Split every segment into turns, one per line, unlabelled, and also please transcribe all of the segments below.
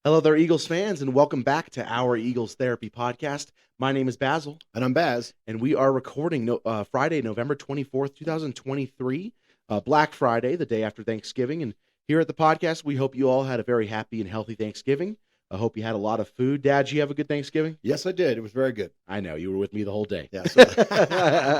Hello there, Eagles fans, and welcome back to our Eagles Therapy Podcast. My name is Basil.
And I'm Baz.
And we are recording Friday, November 24th, 2023, Black Friday, the day after Thanksgiving. And here at the podcast, we hope you all had a very happy and healthy Thanksgiving. I hope you had a lot of food. Dad, did you have a good Thanksgiving?
Yes, I did. It was very good.
I know. You were with me the whole day.
Yeah, so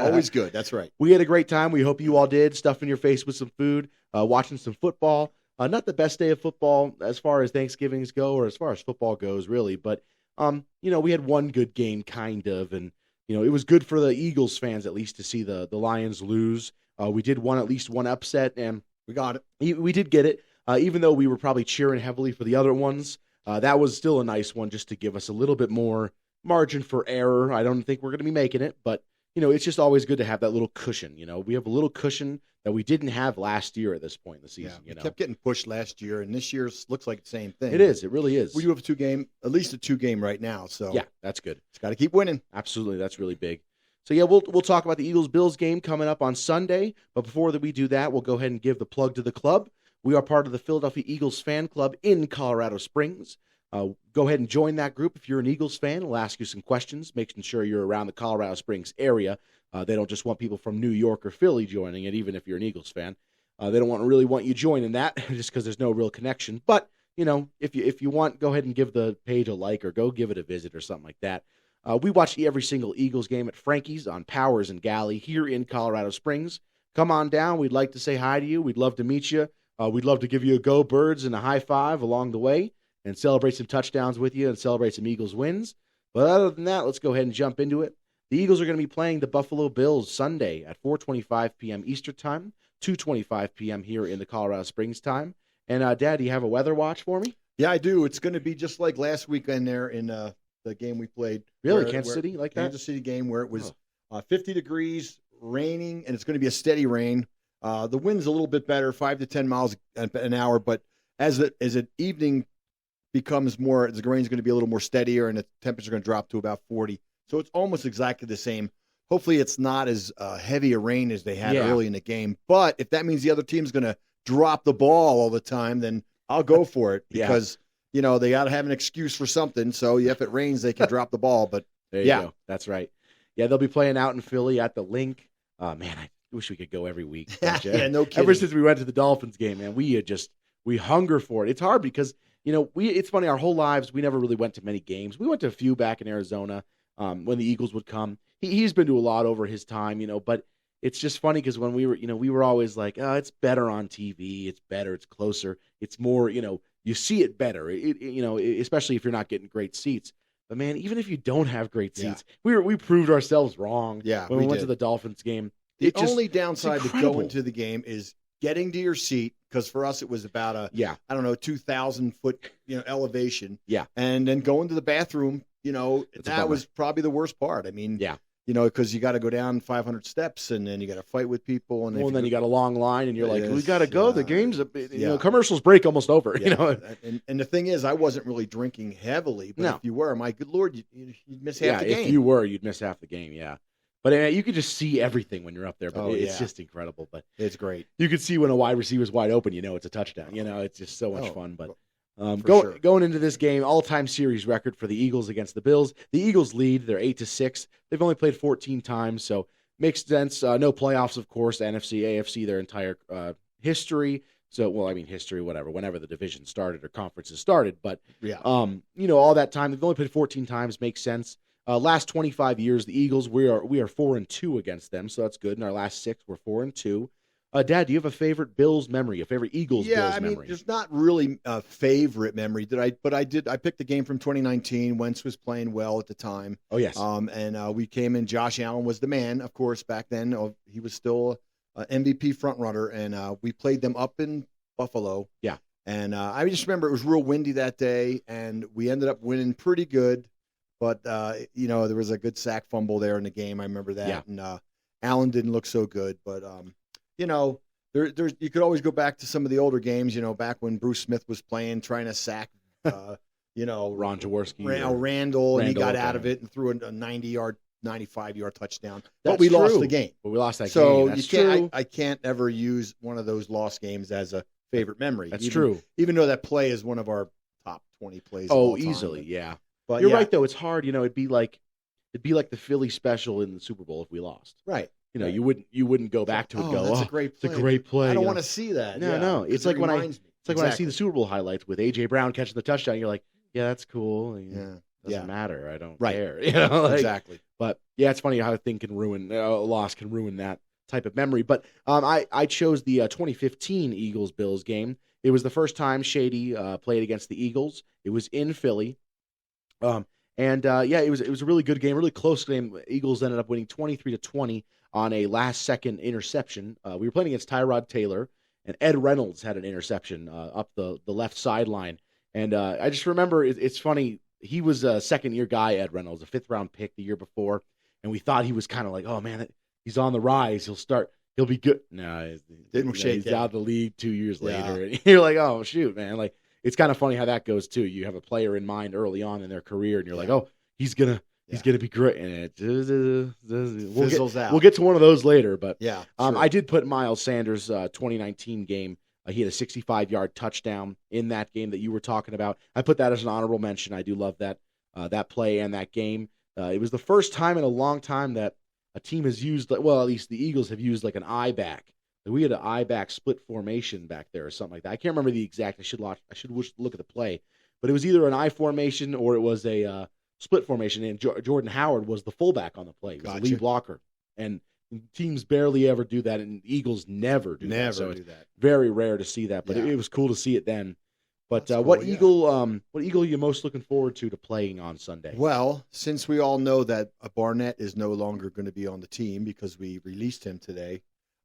always good. That's right.
We had a great time. We hope you all did. Stuffing your face with some food, watching some football. Not the best day of football as far as Thanksgivings go, or as far as football goes, really. But, we had one good game, kind of. And, it was good for the Eagles fans, at least, to see the Lions lose. We did at least one upset, and
we got it.
We did get it, even though we were probably cheering heavily for the other ones. That was still a nice one just to give us a little bit more margin for error. I don't think we're going to be making it, but, it's just always good to have that little cushion. We have a little cushion that we didn't have last year at this point in the season.
We kept getting pushed last year, and this year looks like the same thing.
It is. It really is.
We do have at least a two-game right now. So
yeah, that's good.
It's got to keep winning.
Absolutely. That's really big. So, yeah, we'll talk about the Eagles-Bills game coming up on Sunday. But before we do that, we'll go ahead and give the plug to the club. We are part of the Philadelphia Eagles fan club in Colorado Springs. Go ahead and join that group if you're an Eagles fan. We'll ask you some questions, making sure you're around the Colorado Springs area. They don't just want people from New York or Philly joining it, even if you're an Eagles fan. They don't really want you joining that just because there's no real connection. But, if you want, go ahead and give the page a like or go give it a visit or something like that. We watch every single Eagles game at Frankie's on Powers and Galley here in Colorado Springs. Come on down. We'd like to say hi to you. We'd love to meet you. We'd love to give you a go Birds and a high five along the way and celebrate some touchdowns with you and celebrate some Eagles wins. But other than that, let's go ahead and jump into it. The Eagles are going to be playing the Buffalo Bills Sunday at 4:25 p.m. Eastern Time, 2:25 p.m. here in the Colorado Springs time. And, Dad, do you have a weather watch for me?
Yeah, I do. It's going to be just like last weekend there in the game we played.
Really? Kansas City like that?
Kansas City game where it was 50 degrees, raining, and it's going to be a steady rain. The wind's a little bit better, 5 to 10 miles an hour, but as the evening becomes more, the rain's going to be a little more steadier, and the temperature's going to drop to about 40. So it's almost exactly the same. Hopefully it's not as heavy a rain as they had early in the game. But if that means the other team's going to drop the ball all the time, then I'll go for it because, they got to have an excuse for something. So if it rains, they can drop the ball. But
there you go. That's right. Yeah, they'll be playing out in Philly at the Link. Man, I wish we could go every week.
Yeah, no kidding.
Ever since we went to the Dolphins game, man, we hunger for it. It's hard because, it's funny, our whole lives, we never really went to many games. We went to a few back in Arizona. When the Eagles would come. He's been to a lot over his time, but it's just funny because when we were always like, oh, it's better on TV. It's better. It's closer. It's more, you see it better, especially if you're not getting great seats. But, man, even if you don't have great seats, we proved ourselves wrong when we went to the Dolphins game.
The only downside to going to the game is getting to your seat, because for us it was about a 2,000-foot elevation.
Yeah.
And then going to the bathroom, that was probably the worst part. I mean, because you got to go down 500 steps, and then you got to fight with people, and
then you got a long line, and you're like, we got to go. The game's, commercials break almost over.
And the thing is, I wasn't really drinking heavily, but if you were, my good Lord, you'd miss half the game.
If you were, you'd miss half the game. Yeah. But you could just see everying when you're up there. But it's just incredible. But
it's great.
You could see when a wide receiver's wide open, it's a touchdown. It's just so much fun. But going into this game, all-time series record for the Eagles against the Bills. The Eagles lead. They're 8-6. They've only played 14 times, so makes sense. No playoffs, of course. NFC, AFC, their entire history. So, history, whatever. Whenever the division started or conferences started, but all that time they've only played 14 times. Makes sense. Last 25 years, the Eagles we are 4-2 against them, so that's good. In our last 6, we're 4-2. Dad, do you have a favorite Bills memory, a favorite Eagles Bills memory?
There's not really a favorite memory I picked the game from 2019. Wentz was playing well at the time.
Oh, yes.
And we came in. Josh Allen was the man, of course, back then. He was still an MVP frontrunner, and we played them up in Buffalo.
Yeah.
And I just remember it was real windy that day, and we ended up winning pretty good. But, there was a good sack fumble there in the game. I remember that.
Yeah.
And Allen didn't look so good, but there's you could always go back to some of the older games, back when Bruce Smith was playing, trying to sack,
Ron Jaworski,
Randall, and he got out of it and threw a 95-yard touchdown. But we lost the game.
But we lost that game.
So you can't. I can't ever use one of those lost games as a favorite memory.
That's true.
Even though that play is one of our top 20 plays. Of all time,
easily, yeah.
But
You're
yeah,
right though. It's hard. It'd be like the Philly special in the Super Bowl if we lost.
right. Right.
You wouldn't go back to it. And go,
that's
oh,
a great
it's
play.
a great play.
I don't want to see that.
No,
yeah,
no. It's like when I see the
Exactly.
Super Bowl highlights with AJ Brown catching the touchdown. You're like, yeah, that's cool.
Yeah,
Doesn't matter. I don't
Right.
care.
exactly.
But yeah, it's funny how a thing can ruin a loss can ruin that type of memory. But I chose the 2015 Eagles Bills game. It was the first time Shady played against the Eagles. It was in Philly. It was a really good game, really close game. Eagles ended up winning 23-20 on a last-second interception. We were playing against Tyrod Taylor, and Ed Reynolds had an interception up the left sideline. And I just remember it's funny. He was a second-year guy, Ed Reynolds, a fifth-round pick the year before, and we thought he was kind of like, oh man, he's on the rise. He'll be good. No, he's out of the league 2 years later. And you're like, oh shoot, man, like. It's kind of funny how that goes too. You have a player in mind early on in their career, and you're like, "Oh, he's gonna be great." And it
fizzles out.
We'll get to one of those later, but
yeah,
I did put Miles Sanders' 2019 game. He had a 65-yard touchdown in that game that you were talking about. I put that as an honorable mention. I do love that play and that game. It was the first time in a long time that a team has used, well, at least the Eagles have used like an I back. We had an I-back split formation back there or something like that. I can't remember the exact. I should look at the play, but it was either an I formation or it was a split formation. And Jordan Howard was the fullback on the play. He was a lead blocker, and teams barely ever do that, and Eagles never do that. So it's very rare to see that, but it was cool to see it then. But cool, what Eagle are you most looking forward to playing on Sunday?
Well, since we all know that Barnett is no longer going to be on the team because we released him today.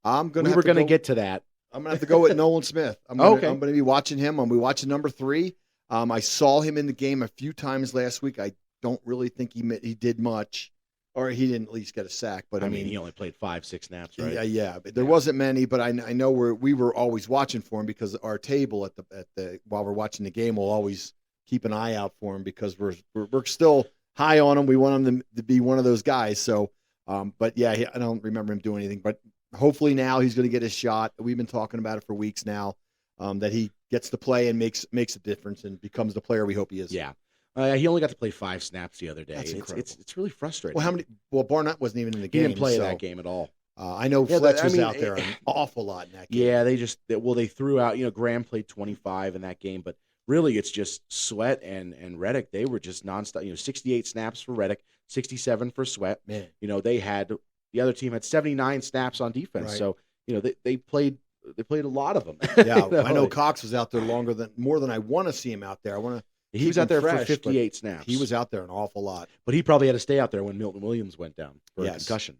We were going to get to that.
I'm going to have to go with Nolan Smith. I'm going to be watching him. I'm going to be watching number 3. I saw him in the game a few times last week. I don't really think he did much, or he didn't at least get a sack. But I mean,
he only played 5-6 snaps, right?
Yeah. But there wasn't many. But I know we were always watching for him because our table at the while we're watching the game will always keep an eye out for him because we're still high on him. We want him to be one of those guys. So, but yeah, I don't remember him doing anything, but. Hopefully now he's going to get his shot. We've been talking about it for weeks now, that he gets to play and makes a difference and becomes the player we hope he is.
Yeah. He only got to play 5 snaps the other day.
That's incredible.
It's really frustrating.
Well, Barnett wasn't even in the game.
He didn't play that game at all.
I know Fletch was out there an awful lot in that game.
Yeah, they threw out, Graham played 25 in that game, but really it's just Sweat and Reddick. They were just nonstop, 68 snaps for Reddick, 67 for Sweat.
Man.
The other team had 79 snaps on defense,
right.
So they played a lot of them.
Yeah, I know Cox was out there more than I want to see him out there.
He was out there for 58 snaps.
He was out there an awful lot,
but he probably had to stay out there when Milton Williams went down for a concussion.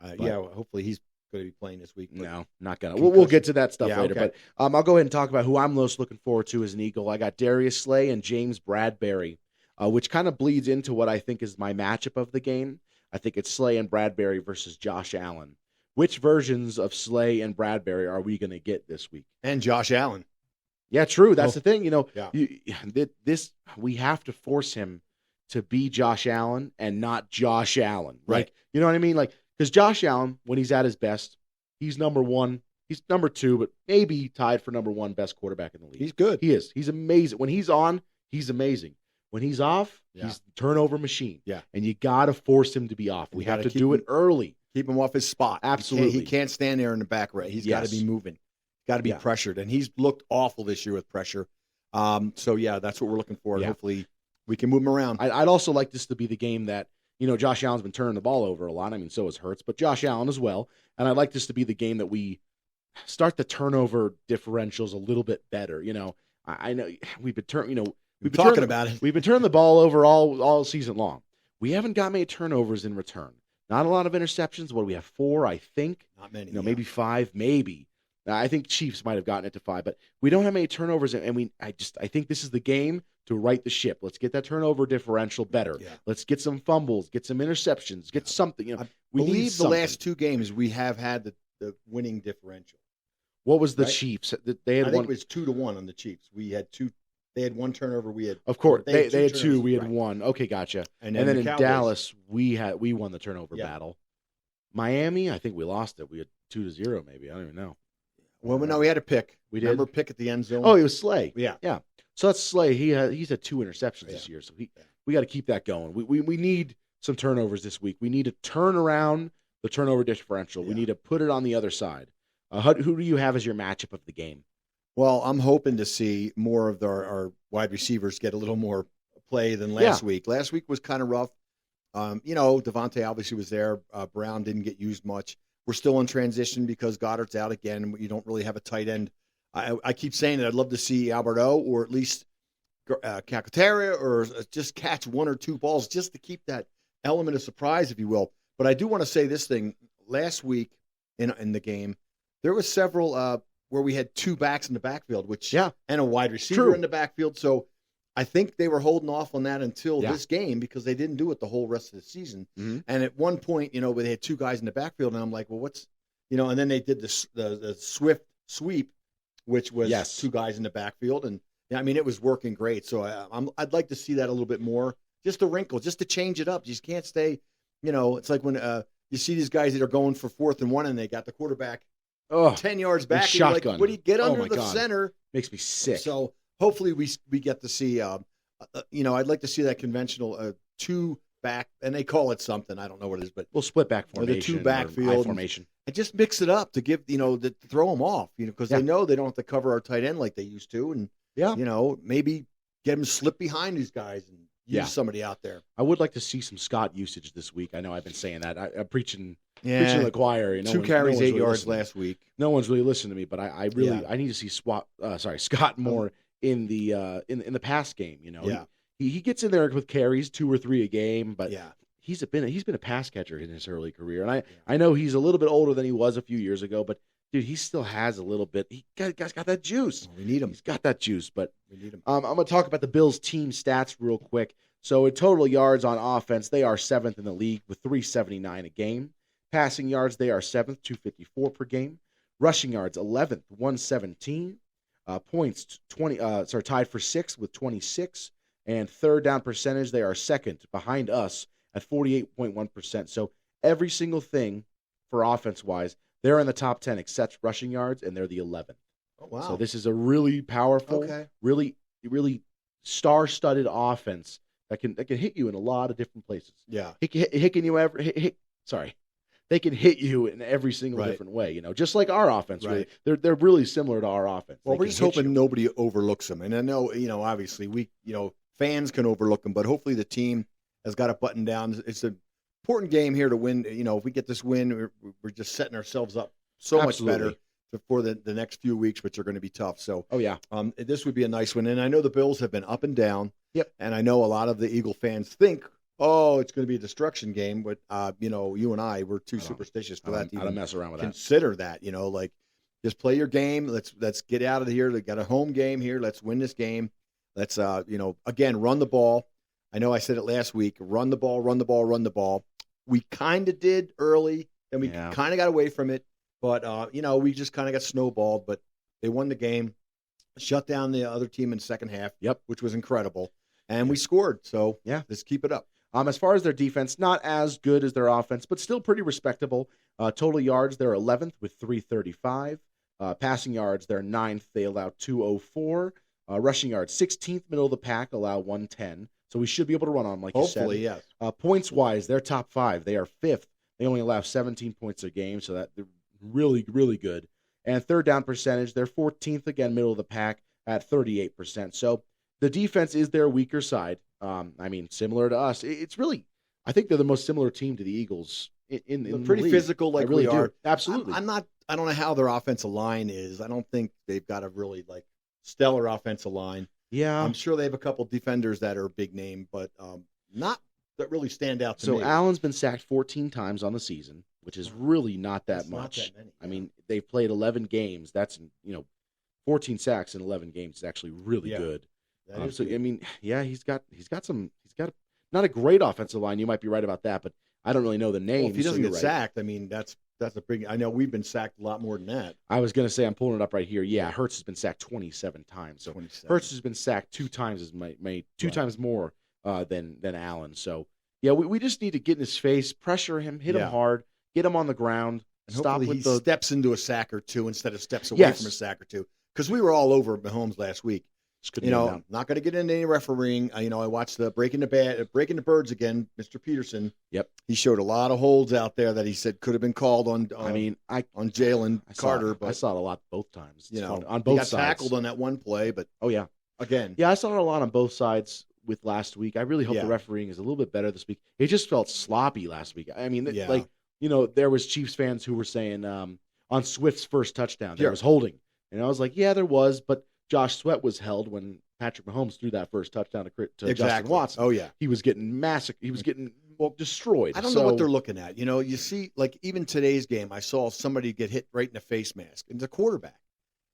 Hopefully he's going to be playing this week.
No, not gonna. We'll get to that stuff later.
Okay.
But I'll go ahead and talk about who I'm most looking forward to as an Eagle. I got Darius Slay and James Bradbury, which kind of bleeds into what I think is my matchup of the game. I think it's Slay and Bradbury versus Josh Allen. Which versions of Slay and Bradbury are we going to get this week?
And Josh Allen.
Yeah, true. That's the thing. We have to force him to be Josh Allen and not Josh Allen.
Right.
You know what I mean? Because Josh Allen, when he's at his best, he's number 1. He's number 2, but maybe tied for number 1 best quarterback in the league.
He's good.
He is. He's amazing. When he's on, he's amazing. When he's off, he's the turnover machine.
Yeah.
And you got to force him to be off. We have to do it early.
Keep him off his spot.
Absolutely.
He can't stand there in the back right. He's got to be moving. Got to be pressured. And he's looked awful this year with pressure. So, that's what we're looking for. And hopefully we can move him around.
I'd also like this to be the game that, Josh Allen's been turning the ball over a lot. I mean, so has Hurts, but Josh Allen as well. And I'd like this to be the game that we start the turnover differentials a little bit better. I know we've been We've been talking about it. We've been turning the ball over all season long. We haven't got many turnovers in return. Not a lot of interceptions. What do we have? 4, I think.
Not many.
Maybe 5, maybe. I think Chiefs might have gotten it to 5, but we don't have many turnovers. And I think this is the game to right the ship. Let's get that turnover differential better. Yeah. Let's get some fumbles, get some interceptions, get something.
I believe the last 2 games we have had the winning differential.
What was the Chiefs? They had
I think it was 2-1 on the Chiefs. We had 2. They had 1 turnover. We had,
of course, they had 2. We had 1. Okay, gotcha. And then in
Cowboys,
Dallas, we won the turnover battle. Miami, I think we lost it. We had 2-0, maybe. I don't even know.
Well, no, we had a pick.
We did?
Remember pick at the end zone?
Oh, it was Slay.
Yeah.
Yeah. So that's Slay. He's had 2 interceptions this year, so we got to keep that going. We need some turnovers this week. We need to turn around the turnover differential. We need to put it on the other side. Who do you have as your matchup of the game?
Well, I'm hoping to see more of our wide receivers get a little more play than last week. Last week was kind of rough. Devontae obviously was there. Brown didn't get used much. We're still in transition because Goddard's out again. You don't really have a tight end. I keep saying that I'd love to see Alberto or at least Calcaterra or just catch 1 or 2 balls just to keep that element of surprise, if you will. But I do want to say this thing. Last week in the game, there was several where we had 2 backs in the backfield, and a wide receiver in the backfield. So I think they were holding off on that until this game because they didn't do it the whole rest of the season. Mm-hmm. And at one point, where they had 2 guys in the backfield, and I'm like, well, what's, and then they did the swift sweep, which was 2 guys in the backfield, and it was working great. So I'd like to see that a little bit more, just a wrinkle, just to change it up. You just can't stay, it's like when you see these guys that are going for 4th and 1, and they got the quarterback 10 yards back, and you're like, what do you get under the center?
Makes me sick.
So hopefully we get to see, I'd like to see that conventional 2 back, and they call it something. I don't know what it is, but
we'll split back formation,
the 2 backfield
formation, and
just mix it up to give to throw them off, because they know they don't have to cover our tight end like they used to, and maybe get them slip behind these guys and use somebody out there.
I would like to see some Scott usage this week. I know I've been saying that. I'm preaching to the choir.
2 carries, 8 yards last week.
No one's really listening to me, but I really I need to see Scott more in the pass game. He gets in there with carries 2 or 3 a game, but he's been a pass catcher in his early career, and I know he's a little bit older than he was a few years ago, but dude, he still has a little bit. Guy's got that juice.
We need him.
He's got that juice, but
we need him.
I'm going to talk about the Bills' team stats real quick. So in total yards on offense, they are 7th in the league with 379 a game. Passing yards, they are 7th, 254 per game. Rushing yards, 11th, 117. Points, tied for 6th with 26. And third down percentage, they are 2nd behind us at 48.1%. So every single thing for offense-wise, they're in the top 10 except rushing yards, and they're the 11th.
Oh, wow.
So this is a really powerful, really, really star-studded offense that can hit you in a lot of different places.
Yeah.
They can hit you in every single different way, just like our offense. Really. They're really similar to our offense.
Well, we're just hoping nobody overlooks them. And I know, obviously we, fans can overlook them, but hopefully the team has got it buttoned down. It's an important game here to win. If we get this win, we're just setting ourselves up much better for the next few weeks, which are going to be tough. So, this would be a nice one. And I know the Bills have been up and down.
Yep.
And I know a lot of the Eagle fans think, it's going to be a destruction game. But, you and I, we're too superstitious for that.
I don't mess around with that.
Consider that, just play your game. Let's get out of here. They got a home game here. Let's win this game. Let's, again, run the ball. I know I said it last week. Run the ball, run the ball, run the ball. We kind of did early, then we kind of got away from it. But, we just kind of got snowballed. But they won the game, shut down the other team in the second half, which was incredible. And we scored. So, let's keep it up.
As far as their defense, not as good as their offense, but still pretty respectable. Total yards, they're 11th with 335. Passing yards, they're 9th. They allow 204. Rushing yards, 16th, middle of the pack, allow 110. So we should be able to run on them, like
Hopefully,
you said.
yes.
Points-wise, they're top 5. They are 5th. They only allow 17 points a game, so they're really, really good. And third down percentage, they're 14th, again, middle of the pack at 38%. So the defense is their weaker side. Similar to us. It's really, I think they're the most similar team to the Eagles in
they're pretty
league.
Physical like
really
we are.
Absolutely.
I don't know how their offensive line is. I don't think they've got a really stellar offensive line.
Yeah.
I'm sure they have a couple defenders that are big name, but not that really stand out to me.
So Allen's been sacked 14 times on the season, which is really not that much.
Not that many.
They've played 11 games. That's, 14 sacks in 11 games is actually really good. He's got not a great offensive line. You might be right about that, but I don't really know the names.
Well, if he doesn't get sacked, that's a big. I know we've been sacked a lot more than that.
I was going to say, I'm pulling it up right here. Yeah, Hurts has been sacked 27 times. So
27.
Hurts has been sacked 2 times times more than Allen. So yeah, we just need to get in his face, pressure him, hit him hard, get him on the ground.
And
Stop
hopefully
with
he
the
steps into a sack or two instead of steps away
Yes.
from a sack or two. Because we were all over Mahomes last week.
Just couldn't
You
get him
know,
down.
not going to get into any refereeing. I watched the Breaking the Birds again. Mr. Peterson.
Yep.
He showed a lot of holds out there that he said could have been called on. On Jalen Carter,
I saw it a lot both times. It's fun. On
he
both
got
sides.
tackled on that one play, but
Oh yeah,
again,
yeah. I saw it a lot on both sides with last week. I really hope
Yeah.
the refereeing is a little bit better this week. It just felt sloppy last week. I mean,
Yeah.
like there was Chiefs fans who were saying on Swift's first touchdown there
Yeah.
was holding, and I was like, yeah, there was, but Josh Sweat was held when Patrick Mahomes threw that first touchdown to Justin Watson.
Oh yeah.
He was getting massacred. He was getting destroyed.
I don't know what they're looking at. You see, like even today's game, I saw somebody get hit right in the face mask. And it's a quarterback,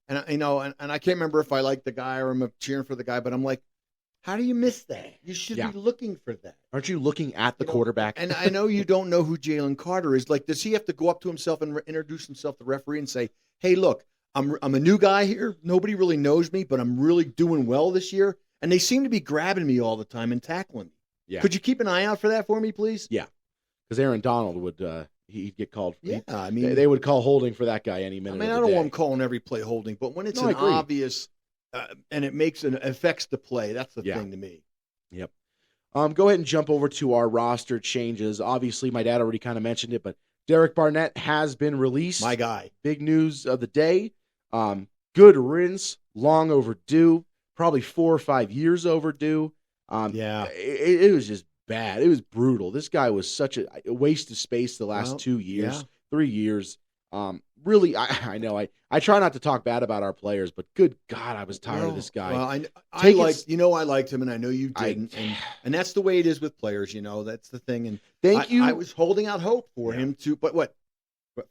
and I can't remember if I like the guy or I'm cheering for the guy, but I'm like, how do you miss that? You should
Yeah.
be looking for that.
Aren't you looking at the
You know,
quarterback?
And I know you don't know who Jalen Carter is. Like, does he have to go up to himself and introduce himself to the referee and say, "Hey, look, I'm a new guy here. Nobody really knows me, but I'm really doing well this year." And they seem to be grabbing me all the time and tackling me.
Yeah.
Could you keep an eye out for that for me, please?
Because Aaron Donald would he'd get called.
Yeah, I mean,
They would call holding for that guy any minute.
I
of
don't
the day.
want him calling every play holding, but when it's
No, I
an
agree.
obvious and it affects the play, that's the
Yeah.
thing to me.
Yep. Go ahead and jump over to our roster changes. Obviously, my dad already kind of mentioned it, but Derek Barnett has been released.
My guy.
Big news of the day. Good riddance, long overdue, probably 4 or 5 years overdue.
Yeah.
It was just bad. It was brutal. This guy was such a waste of space the last
Well,
2 years,
yeah.
3 years. Really, I know I try not to talk bad about our players, but good God, I was tired of this guy.
Well, I
Take
like
it-
I liked him, and I know you didn't, and that's the way it is with players. That's the thing. And
Thank you.
I was holding out hope for him to, but what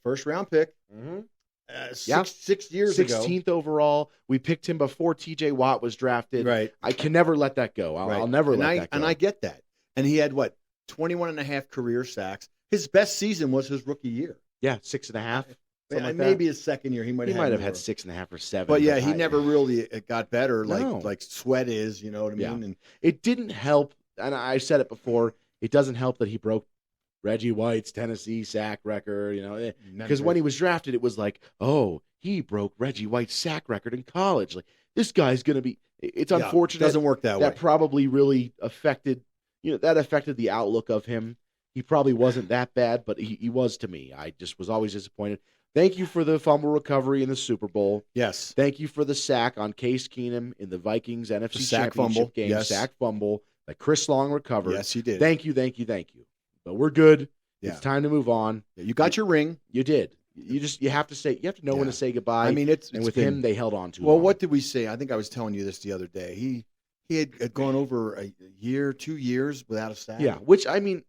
first round pick,
Mhm.
uh, 6 years ago,
16th overall. We picked him before TJ Watt was drafted.
right?
I can never let that go. I'll
Right.
never
and
let
I,
that go.
And I get that. And he had 21 and a half career sacks. His best season was his rookie year.
Yeah, 6.5. Something like that.
Maybe his second year he might
He
have
might have
more.
had 6.5 or 7.
But yeah, he never really got better
No.
like Sweat is. You know what I mean?
Yeah.
And
It didn't help, and I said it before. It doesn't help that he broke Reggie White's Tennessee sack record. Because when he was drafted, it was like, oh, he broke Reggie White's sack record in college. Like this guy's gonna be. It's
Yeah,
unfortunate.
doesn't work that way.
Probably really affected. That affected the outlook of him. He probably wasn't that bad, but he was to me. I just was always disappointed. Thank you for the fumble recovery in the Super Bowl.
Yes.
Thank you for the sack on Case Keenum in the Vikings NFC
sack
Championship
fumble,
game.
yes.
Sack fumble that Chris Long recovered.
Yes, he did.
Thank you. But we're good.
Yeah.
It's time to move on.
You got your ring.
You did. You have to know when
Yeah.
to say goodbye.
I mean, it's
with
been-
him, they held on to.
Well, what did we say? I think I was telling you this the other day. He had gone over a year, 2 years without a sack.
Yeah, which I mean,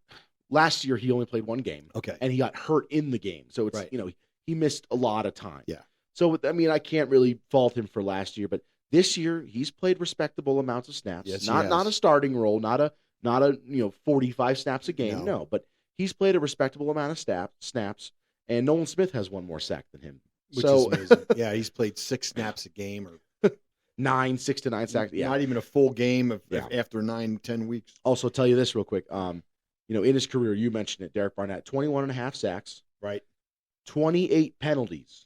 last year he only played one game.
Okay.
And he got hurt in the game, so it's
Right.
he missed a lot of time.
Yeah.
So I mean, I can't really fault him for last year, but this year he's played respectable amounts of snaps.
Yes, he
not
has.
a starting role, not a 45 snaps a game. No, but he's played a respectable amount of snaps. And Nolan Smith has one more sack than him.
Which
So
is amazing. Yeah, he's played 6 snaps a game, or
6 to 9 sacks. Yeah.
not even a full game
Yeah.
after 9-10 weeks.
Also, tell you this real quick. In his career, you mentioned it, Derek Barnett, 21 and a half sacks,
Right.
28 penalties,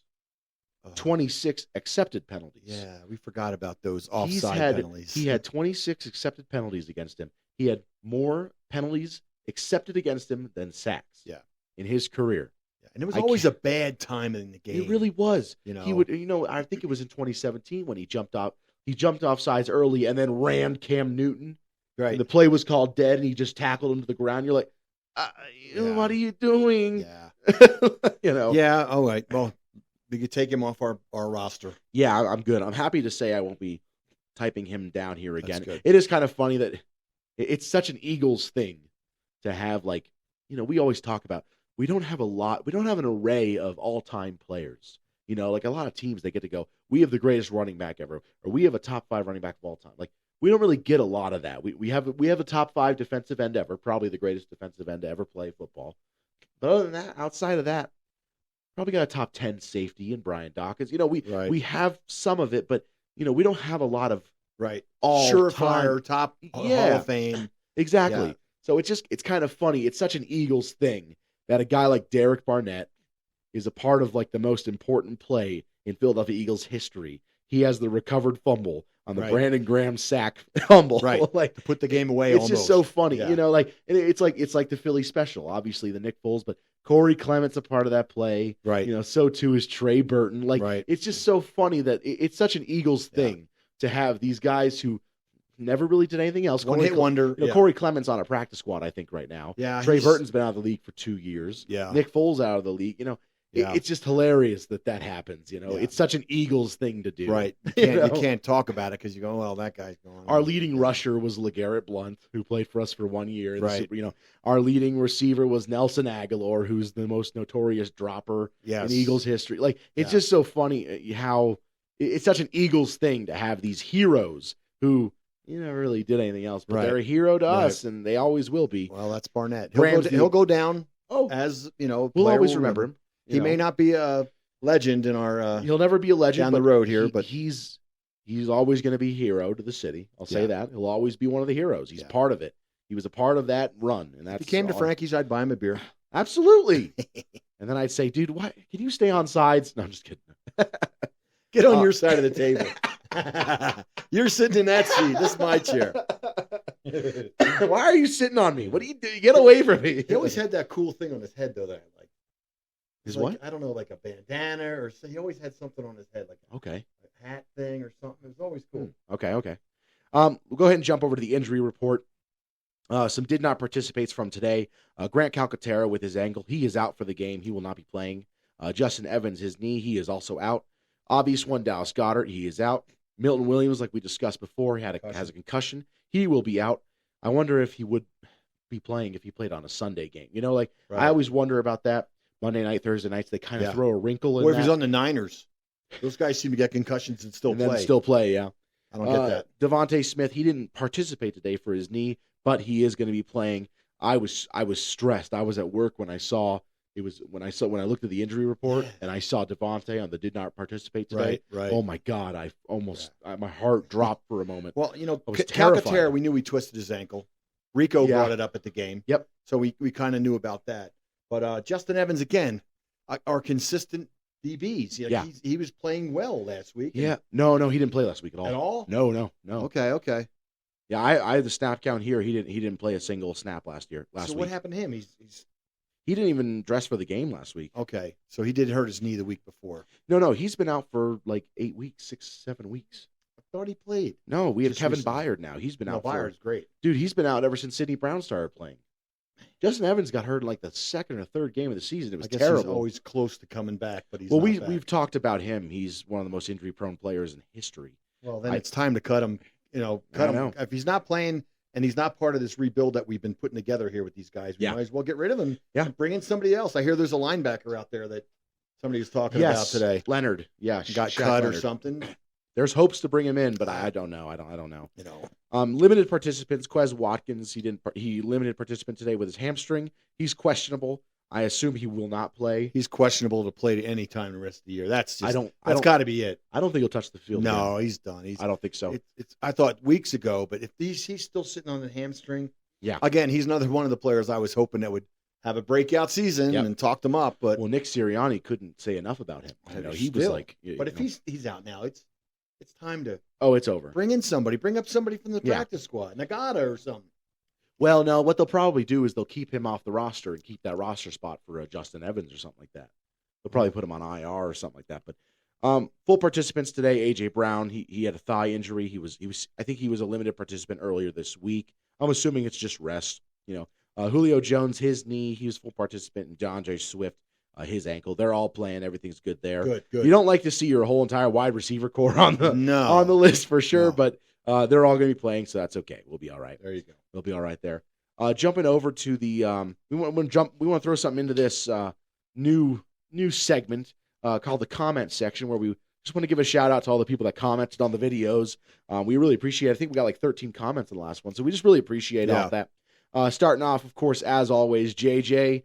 Oh,
26 accepted penalties.
yeah, we forgot about those
He's
offside penalties.
He had 26 accepted penalties against him. He had more penalties accepted against him than sacks.
Yeah.
In his career.
Yeah, and it was
I
always
can't-
a bad time in the game.
It really was.
You know.
He would, I think it was in 2017 when he jumped off. He jumped off sides early and then ran Cam Newton.
right.
And the play was called dead, and he just tackled him to the ground. You're like,
Yeah.
what are you doing?
Yeah.
Yeah.
All right. Well, we could take him off our roster.
Yeah, I'm good. I'm happy to say I won't be typing him down here again.
good.
It is kind of funny that it's such an Eagles thing to have, we always talk about, we don't have an array of all-time players. Like a lot of teams, they get to go, we have the greatest running back ever, or we have a top 5 running back of all time. Like, we don't really get a lot of that. We have a top 5 defensive end ever, probably the greatest defensive end to ever play football. But other than that, outside of that, probably got a top 10 safety in Brian Dawkins.
Right.
We have some of it, but we don't have a lot of
Right.
all
Surefire, top Hall
Yeah.
of Fame.
exactly.
Yeah.
So it's kind of funny. It's such an Eagles thing that a guy like Derek Barnett is a part of like the most important play in Philadelphia Eagles history. He has the recovered fumble on the
Right.
Brandon Graham sack fumble.
Right.
Like,
To put the game away
it's
almost.
just so funny,
Yeah.
you know. Like it's like the Philly special. Obviously, the Nick Foles, but Corey Clement's a part of that play.
Right.
You know, so too is Trey Burton. Like,
Right.
it's just so funny that it's such an Eagles thing to have these guys who never really did anything else.
One hit wonder.
You know, Corey Clement's on a practice squad, I think, right now.
Yeah.
Trey
he's-
Burton's been out of the league for 2 years.
Yeah.
Nick Foles out of the league. You know,
Yeah.
it's just hilarious that happens. You know,
Yeah.
it's such an Eagles thing to do.
Right. You
You
can't,
know?
you can't talk about it because you go, well, that guy's gone.
Our leading rusher was LeGarrette Blount, who played for us for 1 year. in the
Right.
Super- you know, our leading receiver was Nelson Aguilar, who's the most notorious dropper
Yes.
in Eagles history. Like, it's
Yeah.
just so funny how it's such an Eagles thing to have these heroes who never really did anything else, but
Right.
they're a hero to
Right.
us, and they always will be.
Well, that's Barnett.
Rams
He'll go down
Oh,
as, you know,
we'll
player
always
will
remember him.
He may not be a legend in our
He'll never be a legend
down the
but
road here,
he-
but
he's always going to be a hero to the city. I'll say
Yeah.
that. He'll always be one of the heroes. He's
Yeah.
part of it. He was a part of that run, and
if
that's
he came to
all-
Frankie's, I'd buy him a beer.
Absolutely. And then I'd say, dude, why can you stay on sides? No, I'm just kidding.
Get on
Uh,
your side of the table. You're sitting in that seat. This is my chair.
Why are you sitting on me? What do you do? Get away from me.
He always had that cool thing on his head, though, that I like.
His
Like,
what?
I don't know, like a bandana or so. He always had something on his head, like
Okay.
a hat thing or something. It was always cool.
Okay. We'll go ahead and jump over to the injury report. Some did not participates from today. Grant Calcaterra with his ankle. He is out for the game. He will not be playing. Justin Evans, his knee, he is also out. Obvious one, Dallas Goedert, he is out. Milton Williams, like we discussed before, has a concussion. He will be out. I wonder if he would be playing if he played on a Sunday game. You know, like
Right.
I always wonder about that. Monday night, Thursday nights, they kind of
Yeah.
throw a wrinkle in
Or if
that
he's on the Niners, those guys seem to get concussions and still
and
play.
then still play, yeah.
I don't get that.
Devontae Smith, he didn't participate today for his knee, but he is going to be playing. I was stressed. I was at work when I looked at the injury report and I saw Devontae on the did not participate today.
Right.
Oh my God! My heart dropped for a moment.
Well, you know,
I was terrified.
Calcaterra, we knew he twisted his ankle. Rico
Yeah.
brought it up at the game.
Yep.
So we kind of knew about that. But Justin Evans, again, are consistent DBs.
Yeah.
He was playing well last week.
Yeah, no, he didn't play last week at all.
At all?
No.
Okay.
Yeah, I have the snap count here. He didn't play a single snap last
So
week.
what happened to him? He's
He didn't even dress for the game last week.
okay. So he did hurt his knee the week before.
No, he's been out for like 8 weeks, 6, 7 weeks.
I thought he played.
No, we have
Just
Kevin
recently.
Byard now. He's been out for
Byard's great.
Dude, he's been out ever since Sidney Brown started playing. Justin Evans got hurt in like the second or third game of the season. It was
I guess
terrible.
he's always close to coming back, but he's
well,
not back.
we've talked about him. He's one of the most injury-prone players in history.
Well, then it's time to cut him. You know, cut
I
him.
know.
If he's not playing and he's not part of this rebuild that we've been putting together here with these guys, we
Yeah.
might as well get rid of him.
Yeah.
And bring in somebody else. I hear there's a linebacker out there that somebody was talking about today.
Leonard. Yeah,
Got
Shaq
cut or
Leonard.
something.
There's hopes to bring him in, but I don't know. I don't know.
You know,
Limited participants. Quez Watkins. He limited participant today with his hamstring. He's questionable. I assume he will not play.
he's questionable to play any time the rest of the year. That's just
I
that's
don't.
got to be it.
I don't think he'll touch the field.
No, he's done.
I don't think so.
It's I thought weeks ago, but if he's still sitting on the hamstring.
Yeah.
Again, he's another one of the players I was hoping that would have a breakout season
Yep.
and talked him up. But
Well, Nick Sirianni couldn't say enough about him. You know, he was
Still.
like,
but if he's out now, it's time to
it's over.
bring in somebody. Bring up somebody from the
Yeah.
practice squad, Nagata or something.
Well, no, what they'll probably do is they'll keep him off the roster and keep that roster spot for Justin Evans or something like that. They'll probably put him on IR or something like that. But full participants today, A.J. Brown, he had a thigh injury. He was I think he was a limited participant earlier this week. I'm assuming it's just rest. You know, Julio Jones, his knee, he was full participant, and DeAndre Swift, his ankle. They're all playing. Everything's good there.
Good.
You don't like to see your whole entire wide receiver core on the list for sure,
No.
but they're all going to be playing, so that's okay. We'll be all right.
There you go.
They'll be all right there. Jumping over to the we want to throw something into this new segment called the comment section, where we just want to give a shout out to all the people that commented on the videos. We really appreciate it. I think we got like 13 comments in the last one, so we just really appreciate all of that. Starting off, of course, as always, JJ.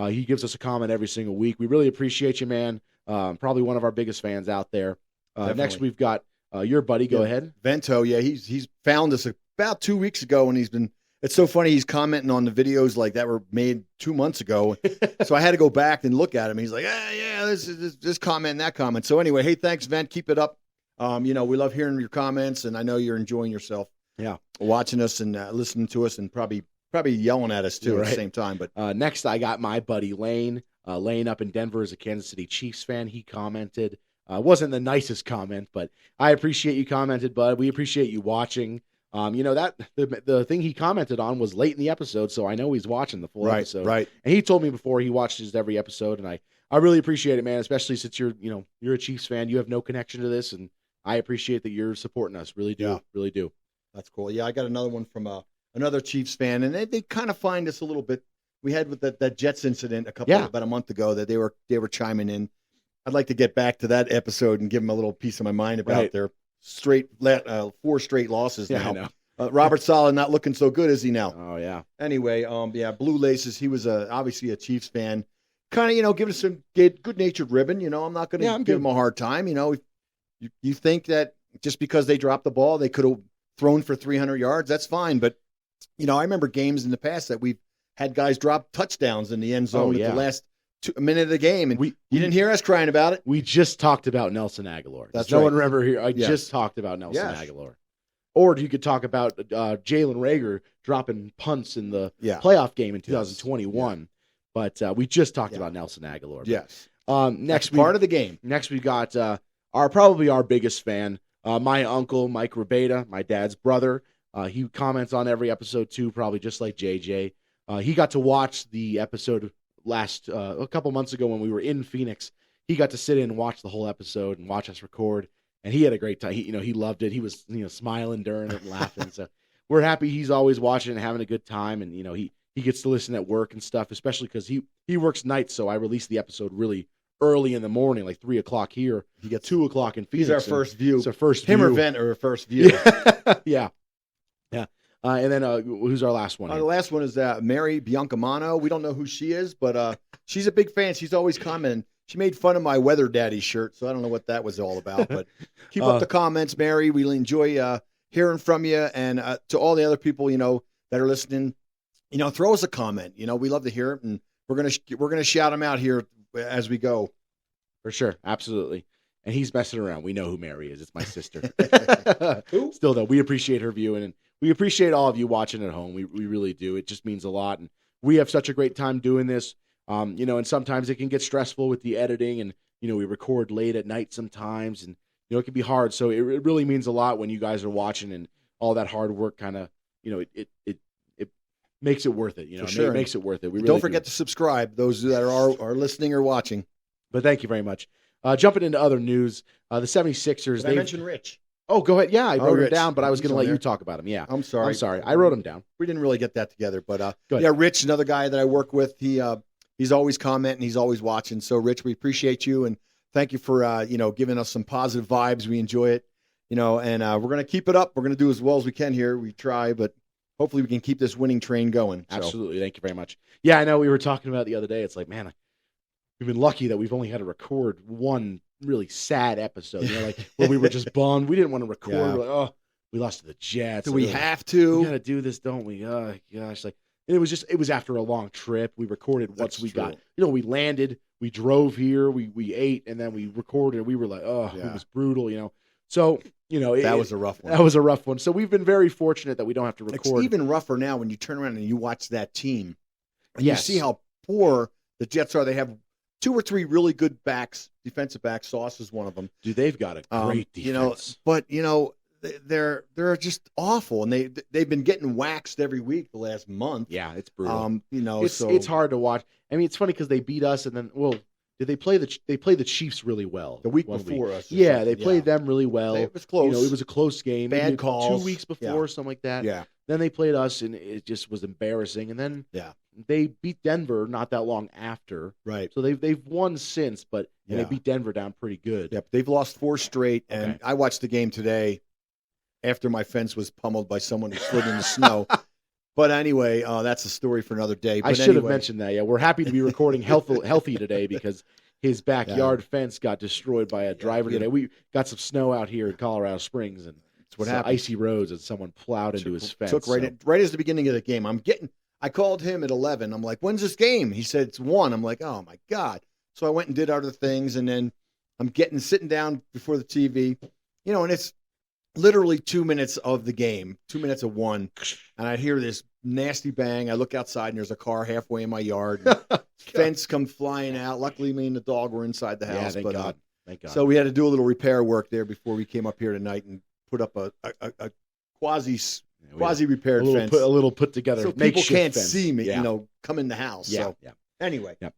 He gives us a comment every single week. We really appreciate you, man. Probably one of our biggest fans out there. Next, we've got your buddy. Go ahead.
Vento. Yeah, he's found us about 2 weeks ago, and he's been It's so funny. He's commenting on the videos like that were made 2 months ago. So I had to go back and look at him. He's like, yeah, this comment and that comment. So anyway, hey, thanks, Vent. Keep it up. We love hearing your comments, and I know you're enjoying yourself.
Yeah,
watching us and listening to us, and probably yelling at us too at the same time. But
next, I got my buddy Lane. Lane up in Denver is a Kansas City Chiefs fan. He commented. Wasn't the nicest comment, but I appreciate you commented, bud. We appreciate you watching. That the thing he commented on was late in the episode, so I know he's watching the full episode.
Right.
And he told me before he watches every episode, and I really appreciate it, man. Especially since you're a Chiefs fan, you have no connection to this, and I appreciate that you're supporting us. Really do, really do.
That's cool. Yeah, I got another one from another Chiefs fan, and they kind of find us a little bit. We had with that Jets incident about a month ago that they were chiming in. I'd like to get back to that episode and give them a little piece of my mind about their 4 straight losses now.
I know.
Robert Saleh not looking so good, is he now?
Oh yeah.
Anyway, Blue Laces. He was obviously a Chiefs fan. Kind of, giving us some good-natured ribbon. I'm not going to give him a hard time. You think that just because they dropped the ball, they could have thrown for 300 yards. That's fine. But I remember games in the past that we've had guys drop touchdowns in the end zone at the last minute of the game, and you didn't hear us crying about it.
We just talked about Nelson Aguilar.
That's
no
right.
one remember here. I just talked about Nelson Aguilar. Or you could talk about Jalen Reagor dropping punts in the playoff game in 2021. Yes. But we just talked about Nelson Aguilar.
Yes.
Next,
part of the game.
Next, we got probably our biggest fan, my uncle Mike Rabeda, my dad's brother. He comments on every episode too, probably just like JJ. He got to watch the episode a couple months ago when we were in Phoenix. He got to sit in and watch the whole episode and watch us record, and he had a great time. He loved it. He was smiling during it and laughing. So we're happy he's always watching and having a good time, and he gets to listen at work and stuff, especially because he works nights. So I released the episode really early in the morning, like 3:00 here. He gets 2:00 in Phoenix.
He's our first view.
It's our first
him
view.
Or Vent or first view.
Yeah. And then who's our last one?
The last one is Mary Biancamano. We don't know who she is, but she's a big fan. She's always commenting. She made fun of my Weather Daddy shirt, so I don't know what that was all about. But keep up the comments, Mary. We enjoy hearing from you. And to all the other people, that are listening, throw us a comment. We love to hear it, and we're gonna shout them out here as we go.
For sure, absolutely. And he's messing around. We know who Mary is. It's my sister.
Who?
Still, though, we appreciate her viewing, and we appreciate all of you watching at home. We really do. It just means a lot, and we have such a great time doing this. And sometimes it can get stressful with the editing, and we record late at night sometimes, and it can be hard. So it really means a lot when you guys are watching, and all that hard work kind of it makes it worth it.
For sure.
It makes it worth it. We really
don't forget to subscribe. Those that are listening or watching.
But thank you very much. Jumping into other news, the 76ers.
Did I mention Rich?
Oh, go ahead. Yeah, I wrote
Rich.
him down, but I was going to let you talk about him. Yeah,
I'm sorry.
I wrote him down.
We didn't really get that together, but Rich, another guy that I work with. He's always commenting. He's always watching. So, Rich, we appreciate you, and thank you for giving us some positive vibes. We enjoy it, and we're going to keep it up. We're going to do as well as we can here. We try, but hopefully we can keep this winning train going. So.
Absolutely. Thank you very much. Yeah, I know we were talking about it the other day. It's like, man, we've been lucky that we've only had to record one really sad episode, where we were just bummed. We didn't want to record.
Yeah.
We're like, oh, we lost to the Jets.
Do we have to?
We got to do this, don't we? Oh, gosh. It was after a long trip. We recorded once we got, we landed, we drove here, we ate, and then we recorded. We were like, it was brutal, So,
that was a rough one.
That was a rough one. So we've been very fortunate that we don't have to record.
It's even rougher now when you turn around and you watch that team. And you see how poor the Jets are. They have 2 or 3 really good backs, defensive backs. Sauce is one of them.
Dude, they've got a great defense.
But they're just awful, and they've been getting waxed every week the last month.
Yeah, it's brutal.
It's
hard to watch. I mean, it's funny because they beat us, and then did they play the Chiefs really well
the week before us?
Yeah, they played them really well.
It was close.
It was a close game.
Bad calls.
2 weeks before, something like that.
Yeah.
Then they played us, and it just was embarrassing. And then they beat Denver not that long after.
Right.
So they've won since, but they beat Denver down pretty good.
Yep. They've lost 4 straight, and I watched the game today after my fence was pummeled by someone who slid in the snow. But anyway, that's a story for another day. But
I should have mentioned that. Yeah, we're happy to be recording healthy today because his backyard fence got destroyed by a driver today. We got some snow out here in Colorado Springs, and
That's what
Some
happened.
icy roads, and someone plowed into his fence.
Took right as the beginning of the game. I called him at 11. I'm like, when's this game? He said it's 1. I'm like, oh my God. So I went and did other things, and then I'm sitting down before the TV, and it's literally 2 minutes of the game, 2 minutes of 1, and I hear this nasty bang. I look outside, and there's a car halfway in my yard. Fence come flying out. Luckily, me and the dog were inside the house.
Yeah, thank God. Thank God.
So we had to do a little repair work there before we came up here tonight and put up a quasi repaired fence.
A little put together.
So people can't
fence.
see me,
Yeah.
Come in the house.
Yeah.
So
Yeah.
anyway.
Yeah.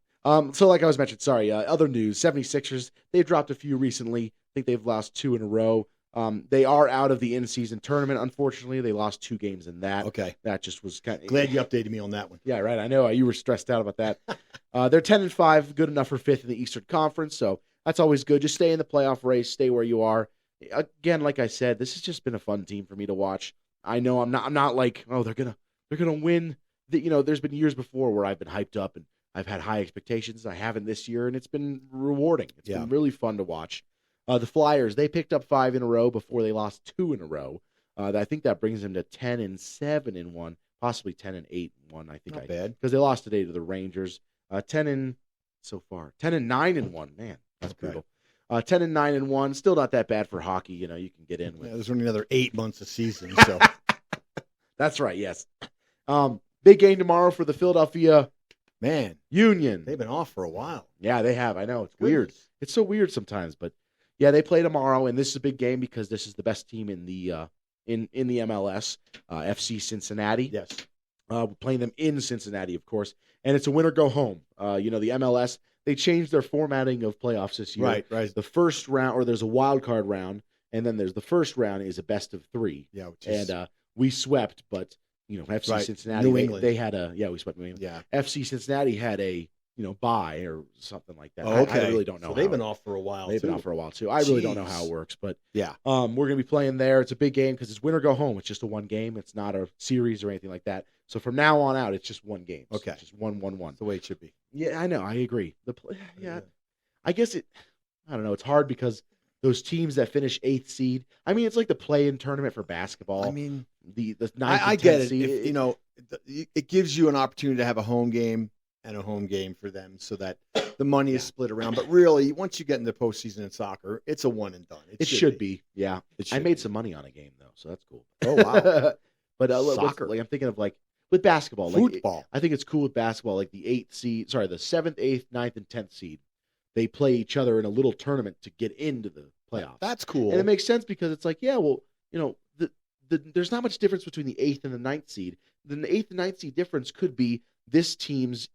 So like I was mentioning, sorry, other news, 76ers, they've dropped a few recently. I think they've lost 2 in a row. They are out of the in-season tournament, unfortunately. They lost 2 games in that.
Okay.
That just was kind of...
Glad you updated me on that one.
Yeah, right. I know. You were stressed out about that. They're 10-5, good enough for 5th in the Eastern Conference, so that's always good. Just stay in the playoff race, stay where you are. Again, like I said, this has just been a fun team for me to watch. I know I'm not like, oh, they're gonna win. There's been years before where I've been hyped up and I've had high expectations. I haven't this year, and it's been rewarding. It's been really fun to watch. The Flyers, they picked up 5 in a row before they lost 2 in a row. I think that brings them to 10-7-1, possibly 10-8-1. I think
Not bad,
because they lost today to the Rangers. 10-9-1. Man, that's brutal. 10-9-1. Still not that bad for hockey. You can get in with.
Yeah, there's only another 8 months of season, so
That's right. Yes. Big game tomorrow for the Philadelphia Union.
They've been off for a while.
Yeah, they have. I know it's weird. It's so weird sometimes, but yeah, they play tomorrow, and this is a big game because this is the best team in the in the MLS, FC Cincinnati.
Yes.
We're playing them in Cincinnati, of course, and it's a win or go home. The MLS, they changed their formatting of playoffs this year.
Right.
The first round, or there's a wild card round, and then there's the first round is a best of 3.
Yeah,
and we swept, but FC Cincinnati,
New England.
they had we swept New England.
Yeah.
FC Cincinnati had a bye or something like that.
Oh, okay.
I really don't know.
So they've been off for a while.
They've been off for a while too. I really don't know how it works, but
yeah,
we're going to be playing there. It's a big game because it's win or go home. It's just a 1 game. It's not a series or anything like that. So from now on out, it's just 1 game.
Okay,
it's just 1-1-1.
That's the way it should be.
Yeah, I know. I agree. I guess I don't know. It's hard because those teams that finish 8th seed. I mean, it's like the play-in tournament for basketball.
I mean,
the 9th.
I get it. Seed. It gives you an opportunity to have a home game and a home game for them, so that the money is split around. But really, once you get into postseason in soccer, it's a one and done.
It should be. Yeah.
It
I made some money on a game though, so that's cool.
Oh wow!
But
soccer.
I'm thinking of with basketball,
football.
I think it's cool with basketball. Like the 7th, 8th, 9th, and 10th seed, they play each other in a little tournament to get into the playoffs.
That's cool,
and it makes sense because it's like, there's not much difference between the 8th and the 9th seed. Then the 8th and 9th seed difference could be this team's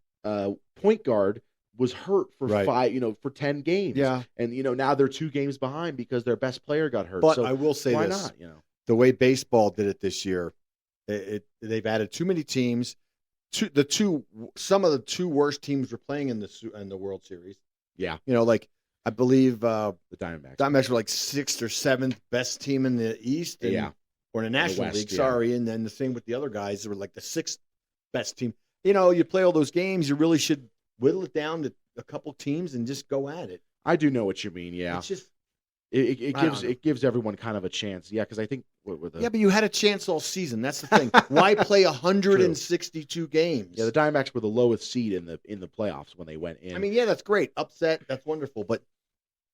point guard was hurt for 10 games.
Yeah.
And now they're 2 games behind because their best player got hurt.
But
so
I will say
why
this,
not?
The way baseball did it this year, they've added too many teams. Some of the 2 worst teams were playing in the World Series.
Yeah.
I believe
the Diamondbacks.
Diamondbacks were 6th or 7th best team in the East. Or in the National League, sorry. And then the same with the other guys. They were the 6th best team. You play all those games, you really should whittle it down to a couple teams and just go at it.
I do know what you mean, yeah.
It's just
it gives everyone kind of a chance. Yeah, because I think
but you had a chance all season. That's the thing. Why play 162 games?
Yeah, the Diamondbacks were the lowest seed in the playoffs when they went in.
I mean, yeah, that's great. Upset, that's wonderful, but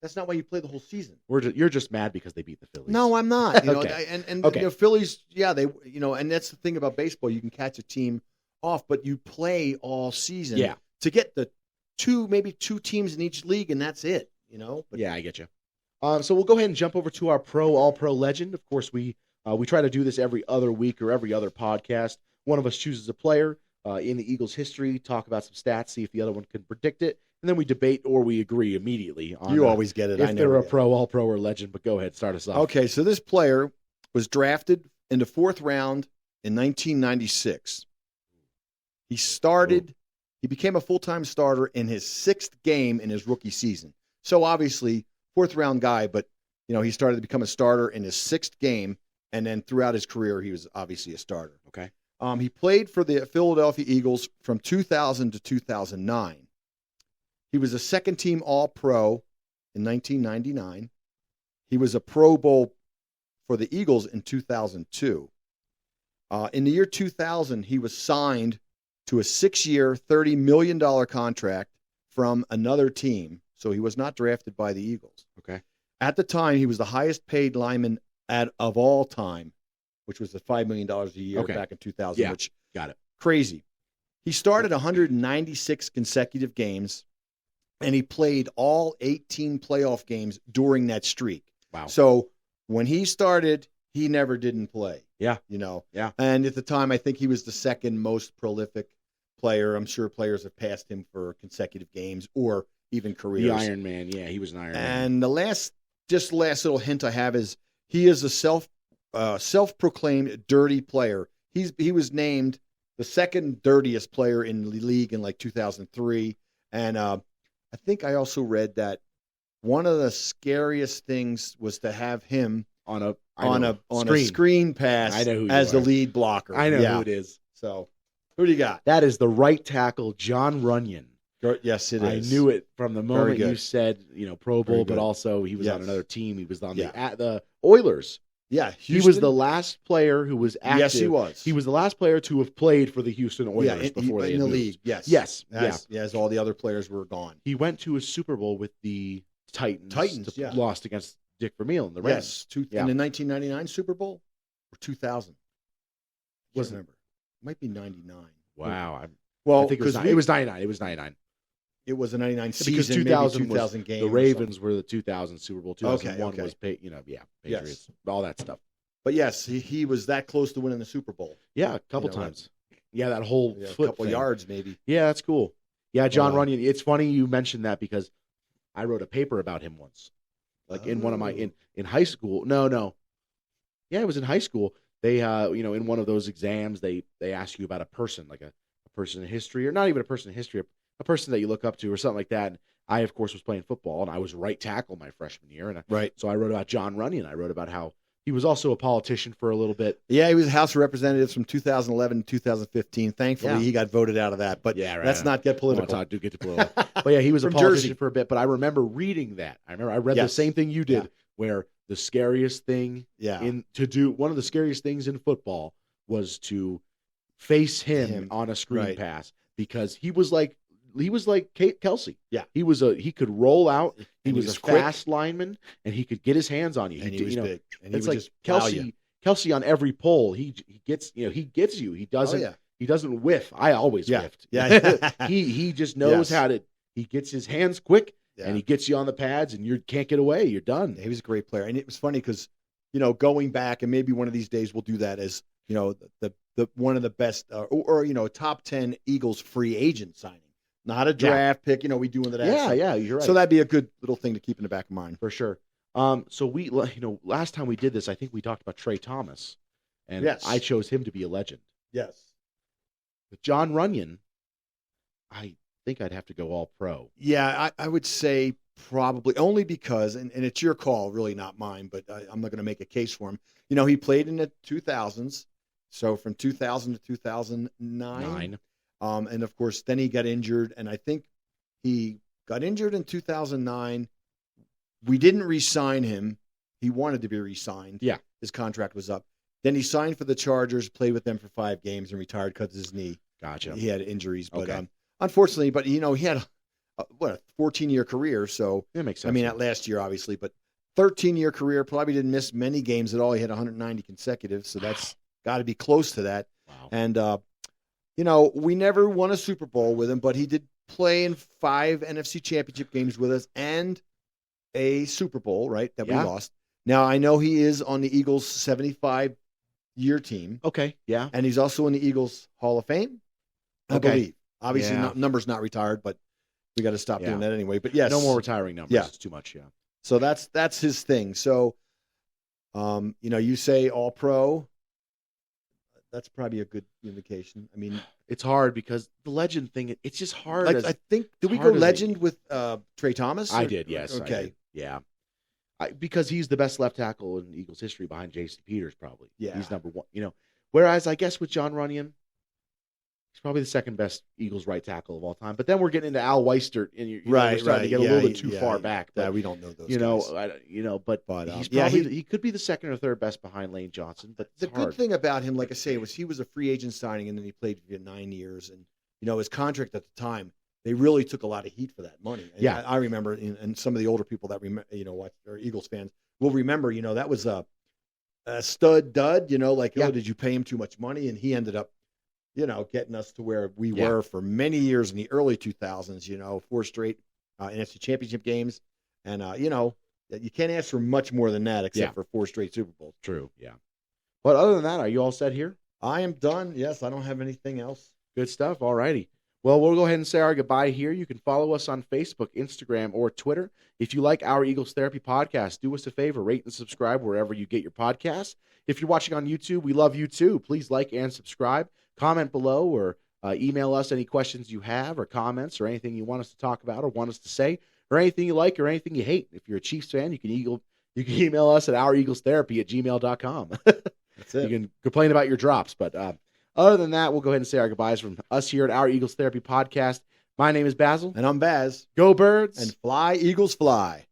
that's not why you play the whole season.
You're just mad because they beat the Phillies.
No, I'm not.
Okay.
Phillies, they and that's the thing about baseball. You can catch a team off, but you play all season.
Yeah.
To get the maybe two teams in each league, and that's it. But,
yeah, I get you. So we'll go ahead and jump over to our All-Pro Legend. Of course, we try to do this every other week or every other podcast. One of us chooses a player in the Eagles' history, talk about some stats, see if the other one can predict it, and then we debate or we agree immediately on
you always get it.
If they're a pro, All-Pro, or legend. But go ahead, start us off.
Okay, so this player was drafted in the 4th round in 1996. He started. He became a full-time starter in his 6th game in his rookie season. So obviously, 4th round guy, but he started to become a starter in his 6th game, and then throughout his career, he was obviously a starter.
Okay.
He played for the Philadelphia Eagles from 2000 to 2009. He was a second-team All-Pro in 1999. He was a Pro Bowl for the Eagles in 2002. In the year 2000, he was signed to a 6-year, $30 million contract from another team. So he was not drafted by the Eagles.
Okay.
At the time, he was the highest paid lineman of all time, which was the $5 million a year back in 2000,
Yeah.
which
Got it.
crazy. He started 196 consecutive games, and he played all 18 playoff games during that streak.
Wow.
So when he started, he never didn't play.
Yeah.
Yeah. And at the time, I think he was the second most prolific player. I'm sure players have passed him for consecutive games or even careers.
The Iron Man. Yeah, he was an Iron Man.
And the last little hint I have is he is a self-proclaimed dirty player. He was named the second dirtiest player in the league in like 2003. And I think I also read that one of the scariest things was to have him
on a
screen pass
I know who
as
you
the
are.
lead blocker.
I know who it is.
So who do you got?
That is the right tackle, John Runyon.
Yes, it is.
I knew it from the moment
good.
you said, Pro
Very
Bowl,
good.
but also he was on
Yes.
another team. He was on
Yeah.
the Oilers.
Yeah,
He was the last player who was active.
Yes, he was.
He was the last player to have played for the Houston Oilers before they
in
had
the
moved.
league. Yes,
Yes,
as all the other players were gone.
He went to a Super Bowl with the Titans. Lost against Dick Vermeil in the Rams.
Yes, in the 1999 Super Bowl or 2000.
Wasn't
remember. It might be 99.
Wow. I think it was 99. It was 99.
It was a 99
Because
season,
2000
maybe 2000
was,
game.
the Ravens were the 2000 Super Bowl. 2001
Okay.
was Patriots. All that stuff.
But yes, he was that close to winning the Super Bowl.
Yeah, a couple times. Yeah, that whole foot
a couple
thing.
yards maybe.
Yeah, that's cool. Yeah, John Runyon. It's funny you mentioned that because I wrote a paper about him once. Like in one of my in high school. No. Yeah, it was in high school. They in one of those exams they ask you about a person, like a person in history, or not even a person in history, a person that you look up to or something like that. And I, of course, was playing football, and I was right tackle my freshman year. And so I wrote about John Runyon. I wrote about how he was also a politician for a little bit.
Yeah, he was House of Representatives from 2011 to 2015. Thankfully, he got voted out of that. But let's not get political.
Do get to political. But yeah, he was a
From
politician
Jersey.
for a bit. But I remember reading that. I read the same thing you did, where the scariest thing one of the scariest things in football was to face him on a screen pass, because he was like Kelsey.
Yeah.
He could roll out. He was a
quick.
fast lineman, and he could get his hands on you.
And he was big. And
it's
he would
like
just plow you.
Kelsey on every pole. He gets you. He doesn't. He doesn't whiff. I always whiffed.
Yeah.
he just knows how to. He gets his hands quick, and he gets you on the pads, and you can't get away. You're done.
He was a great player, and it was funny because going back, and maybe one of these days we'll do that as the one of the best or top 10 Eagles free agent signing. Not a draft pick, we do into that.
Yeah, you're right.
So that'd be a good little thing to keep in the back of mind.
For sure. So we, last time we did this, I think we talked about Trey Thomas, and I chose him to be a legend.
Yes.
With John Runyon, I think I'd have to go all pro.
Yeah, I would say probably only because, and it's your call, really not mine, but I'm not going to make a case for him. He played in the 2000s, so from 2000 to 2009. And of course, then he got injured, and I think he got injured in 2009. We didn't re-sign him. He wanted to be re-signed.
Yeah.
His contract was up. Then he signed for the Chargers, played with them for 5 games, and retired because of his knee.
Gotcha.
He had injuries, but unfortunately, but he had a 14-year career. So
that makes sense.
I mean, not last year, obviously, but 13-year career. Probably didn't miss many games at all. He had 190 consecutive, so that's got to be close to that.
Wow.
And we never won a Super Bowl with him, but he did play in 5 NFC Championship games with us and a Super Bowl, right, that we lost. Now, I know he is on the Eagles' 75-year team.
Okay, yeah.
And he's also in the Eagles Hall of Fame, I believe. Obviously, numbers not retired, but we got to stop doing that anyway. But yes.
No more retiring numbers.
Yeah.
It's too much,
So that's his thing. So, you say all-pro. That's probably a good indication. I mean,
it's hard because the legend thing, it's just hard.
I think, did we go legend with Trey Thomas?
I did, yes.
Okay.
I did. Yeah. Because he's the best left tackle in Eagles history behind Jason Peters, probably.
Yeah.
He's number one, Whereas I guess with John Runyon, He's probably the second best Eagles right tackle of all time. But then we're getting into Al Weistert, and you're
Right,
starting to get a little bit too far back. But,
we don't know those
you
guys.
know, but he's
yeah,
probably he could be the second or third best behind Lane Johnson. But
The
it's
good
hard.
thing about him, like I say, was he was a free agent signing, and then he played for 9 years. And his contract at the time, they really took a lot of heat for that money. And
Yeah.
I remember, and some of the older people that are Eagles fans will remember. That was a stud dud.
Yeah.
did you pay him too much money? And he ended up, getting us to where we
Yeah.
were for many years in the early 2000s. 4 straight NFC Championship games, and you can't ask for much more than that, except
Yeah.
for 4 straight Super Bowls.
True. Yeah. But other than that, are you all set here?
I am done. Yes, I don't have anything else.
Good stuff. All righty. Well, we'll go ahead and say our goodbye here. You can follow us on Facebook, Instagram, or Twitter. If you like our Eagles Therapy podcast, do us a favor, rate and subscribe wherever you get your podcasts. If you're watching on YouTube, we love you too. Please like and subscribe. Comment below or email us any questions you have or comments or anything you want us to talk about or want us to say or anything you like or anything you hate. If you're a Chiefs fan, you can email us at oureaglestherapy@gmail.com.
That's it.
You can complain about your drops, but other than that, we'll go ahead and say our goodbyes from us here at Our Eagles Therapy Podcast. My name is Basil.
And I'm Baz.
Go Birds.
And fly, Eagles, fly.